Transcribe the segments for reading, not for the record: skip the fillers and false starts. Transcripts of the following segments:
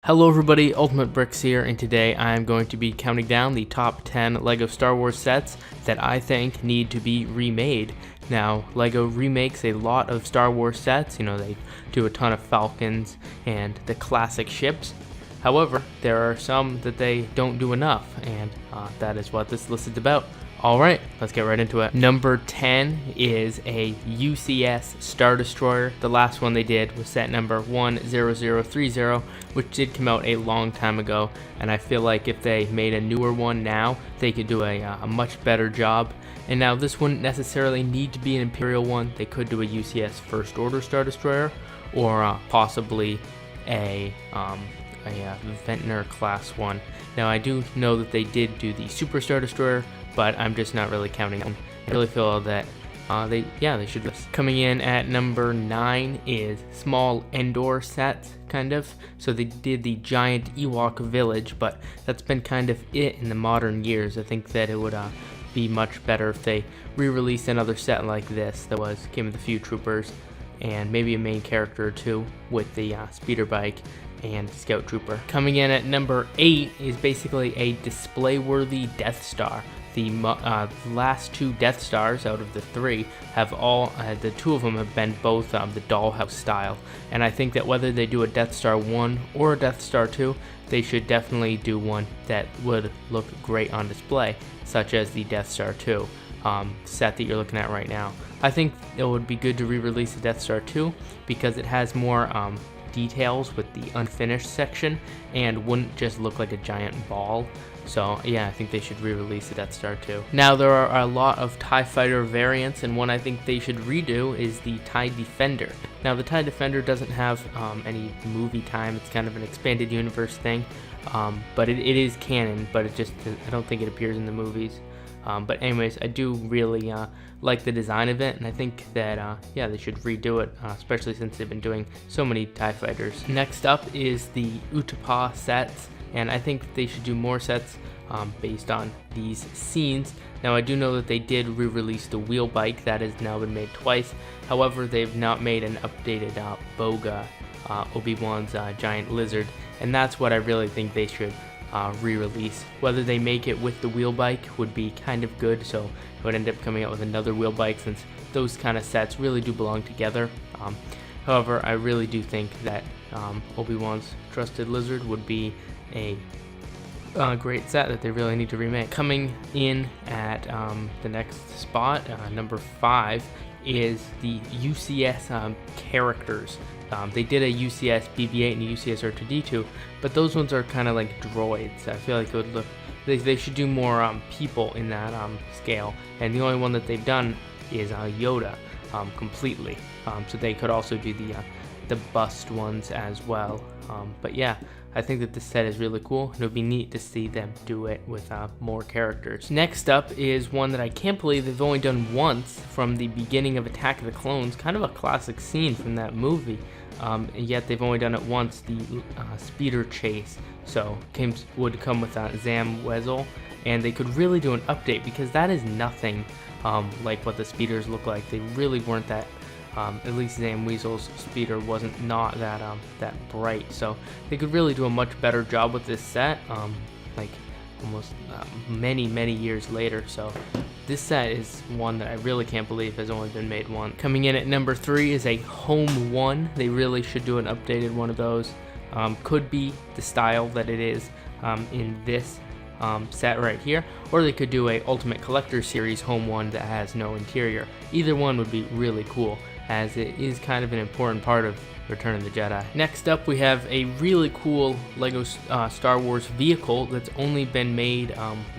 Hello everybody, Ultimate Bricks here, and today I am going to be counting down the top 10 LEGO Star Wars sets that I think need to be remade. Now, LEGO remakes a lot of Star Wars sets, they do a ton of Falcons and the classic ships. However, there are some that they don't do enough, and that is what this list is about. Alright, let's get right into it. Number 10 is a UCS Star Destroyer. The last one they did was set number 10030, which did come out a long time ago, and I feel like if they made a newer one now, they could do a much better job. And now this wouldn't necessarily need to be an Imperial one. They could do a UCS First Order Star Destroyer, or possibly a Ventnor class one. Now I do know that they did do the Super Star Destroyer, but I'm just not really counting them. I really feel that they should do this. Coming in at number 9 is small Endor sets, kind of. So they did the giant Ewok village, but that's been kind of it in the modern years. I think that it would be much better if they re-released another set like this that came with a few troopers and maybe a main character or two with the speeder bike and Scout Trooper. Coming in at number 8 is basically a display-worthy Death Star. The last two Death Stars out of the 3 have the 2 of them have been both the dollhouse style, and I think that whether they do a Death Star 1 or a Death Star 2, they should definitely do one that would look great on display, such as the Death Star 2 set that you're looking at right now. I think it would be good to re-release the Death Star 2 because it has more details with the unfinished section and wouldn't just look like a giant ball. So yeah, I think they should re-release the Death Star 2. Now there are a lot of TIE Fighter variants, and one I think they should redo is the TIE Defender. Now the TIE Defender doesn't have any movie time. It's kind of an expanded universe thing, but it is canon, but I don't think it appears in the movies. But anyways, I do really like the design of it, and I think that they should redo it, especially since they've been doing so many TIE Fighters. Next up is the Utapau sets, and I think they should do more sets based on these scenes. Now I do know that they did re-release the wheel bike that has now been made twice. However, they've not made an updated Boga, Obi-Wan's giant lizard, and that's what I really think they should re-release. Whether they make it with the wheel bike would be kind of good, so it would end up coming out with another wheel bike, since those kind of sets really do belong together. However, I really do think that Obi-Wan's trusted lizard would be a great set that they really need to remake. Coming in at the next spot, number 5, is the UCS characters. They did a UCS BB-8 and a UCS R2-D2, but those ones are kind of like droids. I feel like it would look. They should do more people in that scale, and the only one that they've done is Yoda completely. So they could also do the bust ones as well. But yeah, I think that this set is really cool, and it would be neat to see them do it with more characters. Next up is one that I can't believe they've only done once, from the beginning of Attack of the Clones, kind of a classic scene from that movie, and yet they've only done it once, the speeder chase. So would come with Zam Wesell, and they could really do an update, because that is nothing like what the speeders look like. They really weren't that. At least Zam Weasel's speeder wasn't that bright, so they could really do a much better job with this set, like almost many years later. So this set is one that I really can't believe has only been made once. Coming in at number 3 is a Home 1. They really should do an updated one of those. Could be the style that it is in this set right here, or they could do a Ultimate Collector Series Home 1 that has no interior. Either one would be really cool, as it is kind of an important part of Return of the Jedi. Next up, we have a really cool LEGO Star Wars vehicle that's only been made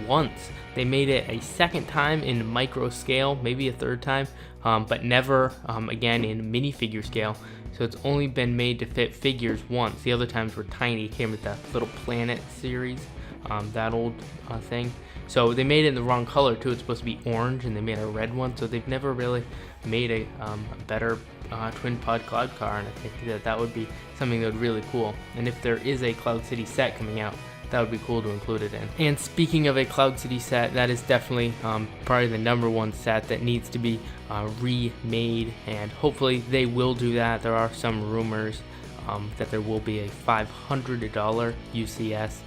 once. They made it a second time in micro scale, maybe a third time, but never again in minifigure scale. So it's only been made to fit figures once. The other times were tiny. Came with the Little Planet series, that old thing. So they made it in the wrong color too. It's supposed to be orange, and they made a red one. So they've never really made a better twin pod cloud car, and I think that would be something that would be really cool. And if there is a Cloud City set coming out, that would be cool to include it in. And speaking of a Cloud City set, that is definitely probably the #1 set that needs to be remade, and hopefully they will do that. There are some rumors that there will be a $500 UCS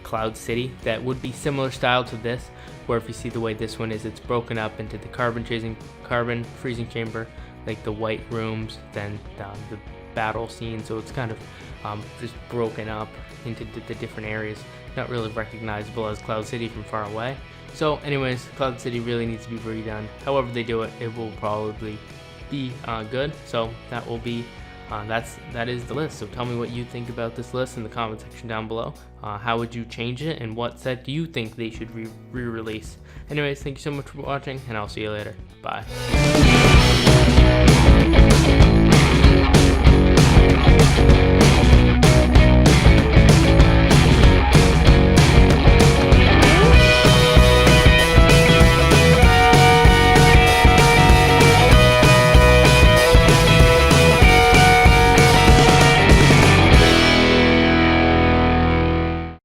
Cloud City that would be similar style to this, where if you see the way this one is, it's broken up into the carbon freezing chamber, like the white rooms, then the battle scene. So it's kind of just broken up into the different areas, not really recognizable as Cloud City from far away. So anyways, Cloud City really needs to be redone. However they do it, it will probably be good. So that will be that is the list. So tell me what you think about this list in the comment section down below. How would you change it, and what set do you think they should re-release? Anyways, thank you so much for watching, and I'll see you later. Bye.